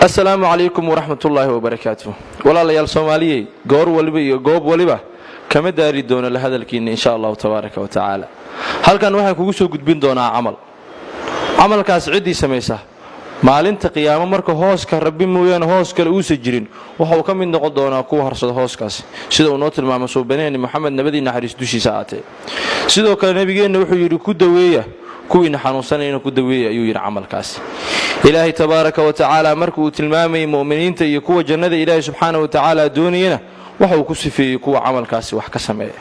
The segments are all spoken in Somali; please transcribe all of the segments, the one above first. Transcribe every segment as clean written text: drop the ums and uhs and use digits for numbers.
السلام عليكم ورحمة الله وبركاته. ولا ليال صومالي قور ولبي قوب ولبا كما داري دون لهذا الكين إن شاء الله تبارك وتعالى. هل كان واحد كوسو قد بين دونا عمل كاس عدي سميسه maalinta qiyaamo marka hooska rabbi mooyaan hoos kale uu sajirin waxa uu ka mid noqon doonaa kuwa harsada hooskaas sida uu noo tilmaamay suubaneeni Muhammad nabadiina xariis dushiisa aatay sidoo kale nabigeena wuxuu yiri ku daweeya kuwiina xanuunsanayna ku daweeya ayuu yiri amalkaas ilaahi tabaaraka wa tacaala markuu uu tilmaamay muuminiinta iyo kuwa jannada ilaahi subhanahu wa tacaala doonayna waxa uu ku sifeeyay kuwa amalkaasi wax ka sameeya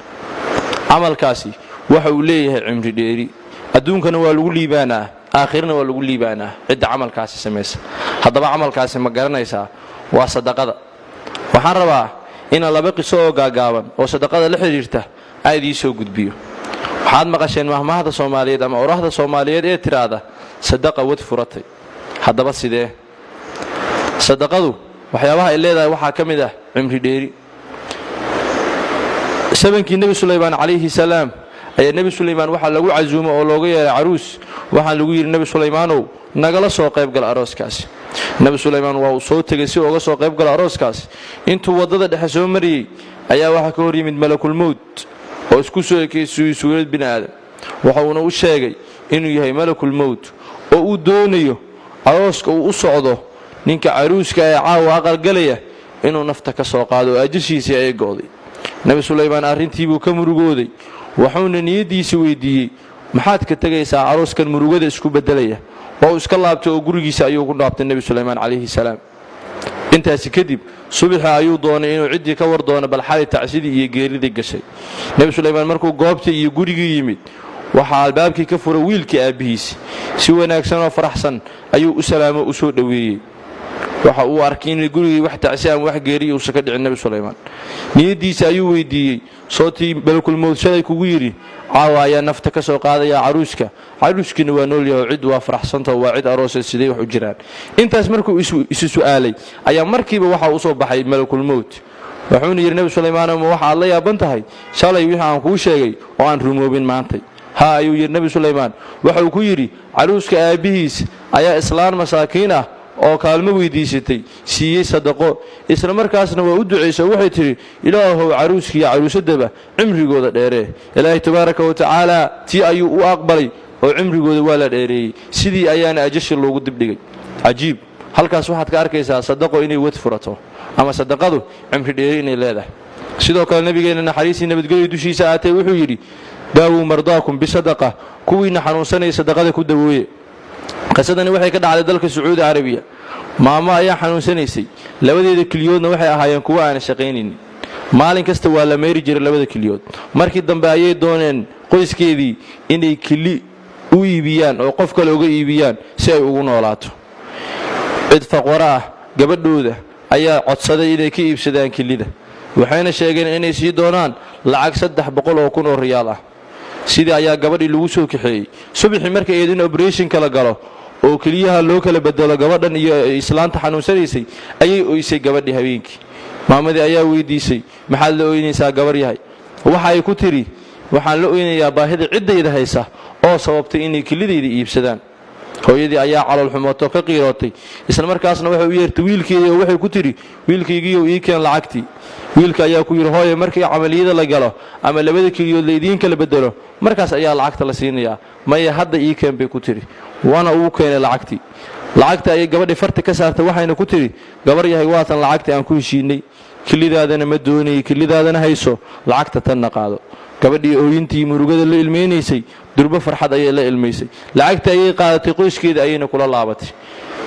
amalkaasi waxa uu leeyahay cimri dheeri adduunkana waa lagu liibaanaa آخرنا ولا قولي بأنا عدة عمل كاسي سميس هذا عمل كاسي مقارنة يسا وصدقة وحربا إن الله بقي سوق جابا وصدقة لحجرته أيدي سوق بيو وحاد مقاشين مهما هذا صوماليات أما وراه هذا صوماليات إيه ترى هذا صدقة وتفرطي هذا بس ده صدقة ذو وحياها اللي ذا وحاكم ذا عمري ديري سبنك النبي سليمان عليه السلام أي النبي سليمان وحى لقوا عزومة أو لقوا عروس وحى لقوا النبي سليمان نقل سوق يبقى العروس كاس النبي سليمان وصوت تجسي وقص يبقى العروس كاس أنتوا وضد حسون مري أي واحد كوري من ملك الموت واسكسوا كيسوي سورة بن آدم وحونا وشاقي إنه يهي ملك الموت وأدونيه عروس وأصعده نينك عروس كعاو عقل قليه إنه نفتك سوق هذا أجسي سيء قاضي النبي سليمان أرنتي بكم رجودي وحونا نيدي سويدي محاد كتجيسا عروس كان مروجة اسكو بدلية وهو اسكالله بتو جورجي سايو كنا عبد النبي سليمان عليه السلام انت هسكدب صبح أيو دونه إنه عدي كور دونه بالحالة تعسيدي يجري ذي الشيء النبي سليمان مركو قابته يجورجي يمد وحال بابك كفر ويلك أبيس سوى ناكسنا فرحسن أيو أسلام أسود دوي وحو أركين يقولي واحد عسام واحد جيري وسكت النبي سليمان نيدي سايو ويدي صوتي بلكل الموت شذي كويري عوايا نفتك سوق هذا يا عروسك نوانول يا عد وافرح صنطة وعد أروس السدي وحجران أنت اسمركوا سؤالي أيام مركب وحى أصوب بحي ملك الموت وحوني النبي سليمان وحى الله يا بنتهاي شالي ويها عن كل شيء وعن رموبين مانتي ها أيو النبي سليمان وحى كويري عروسك أبيس أيا إسلام مساكينه oo kaalmo weydiisatay siiyay sadaqo isla markaasna waa u duceysay waxay tiri ilaahow caruuskii caruusadaba cimrigooda dheeree ilaahay tabaaraka wa tacaala tii ayuu u aqbalay oo cimrigooda waa la dheereeyay sidii ayaana ajashi loogu dibdhigay ajiib halkaas waxaad ka arkaysaa sadaqo inay wad furato ama sadaqadu cimri dheeri inay leedahay sidoo kale nabigeena naxariisii nabadgelyo dushiisa aatay wuxuu yiri daawu mardaakum bisadaqa kuwiina xanuunsanay sadaqada ku dawooye قصدني waxay ka dhacday dalka Sacuudi Arabiya maama ayaa xanuunsanaysay labadeeda kiliyoodna waxay ahaayeen kuwa aan shaqeyneen maalin kasta waa la meeri jiray labada kiliyood markii dambe ayay dooneen qoyskeedii inay kili u iibiyaan oo qof kale uga iibiyaan si ay ugu noolaato cid faqara gabadhooda ayaa codsaday inay ka iibsadaan kilida waxayna sheegeen inay sii doonaan lacag 300,000 oo riyaal ah sidii ayaa gabadhii lagu soo kaxeeyay subaxii markay eedin operation kala galo oo kaliyaha loo kala bedelo gabadhan iyo islaanta xanuunsanaysay ayay ooysay gabadhii habeenkii maamadii ayaa weydiisay maxaad la ooynaysaa gabar yahay waxa ay ku tiri waxaan la ooynayaa baahida cidayda haysa oo sababtay inay kalideeda iibsadaan hooyadii ayaa calool xumooto ka qiirootay isla markaasna waxay u yeertay wiilkeedii oo waxay ku tiri wiilkaygiiyo ii keen lacagtii wiilka ayaa ku yiri hooyo markii amaliyada la galo ama labada kiliyood la idin kala bedelo markaas ayaa lacagta la siinayaa maya hadda ii keen bay ku tiri wana uu keenay lacagta ay gabadhi farta ka saartay waxayna ku tiri gabar yahay waatan lacagta aan ku heshiinay kilidaadana ma doonay kilidaadana hayso lacagta tan qaado gabadhii ooyintii murugada la ilmeenaysay durba farxad ayay la ilmeysay lacagta ayay qaadatay qoyskeeda ayayna kula laabatay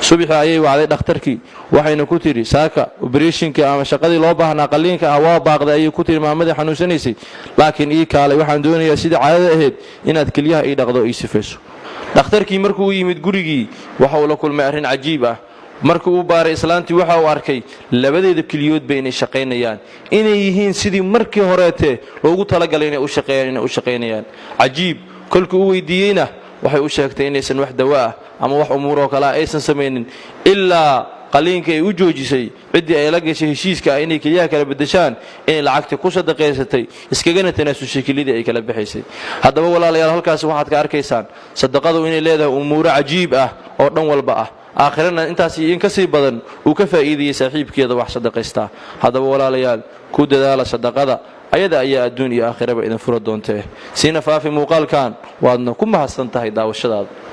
subaxii ayay wacday dhakhtarkii waxayna ku tiri saaka operationka ama shaqadii loo baahnaa qaliinka ah waa baaqday ayay ku tiri maamadii xanuunsanaysay laakiin ii kaalay waxaan doonayaa sida caadada ahayd inaad kaliyaha ii dhaqdo ii sifayso dhakhtarkii markuu yimid gurigii waxa uu la kulmay arrin cajiib ah markii uu baaray islaantii waxa uu arkay labadeeda kiliyood bay inay shaqeynayaan inay yihiin sidii markii horeete loogu talagalay inay u shaqeynayaan cajiib kolkii uu weydiiyeyna waxay u sheegtay inaysan wax dawaa ama wax umuur oo kale aysan sameeynin ilaa qaliinka ay u joojisay ciddii ay la gashay heshiiska ah inay keliyaha kala beddeshaan inay lacagta ku sadaqaysatay iskagana tanaasushay kelidii ay kala bixaysay. haddaba walaalayaal halkaas waxaad ka arkaysaan sadaqadu inay leedahay umuuro cajiib ah oo dhan walba ah, aakhirana intaas in ka sii badan uu ka faa'iidayay saaxiibkeeda wax sadaqaystaa. haddaba walaalayaal ku dadaala sadaqada, ayada ayaa adduun iyo aakhiraba idin fura doontee. siina faafi muuqaalkan, waadna ku mahadsan tahay daawashadaada.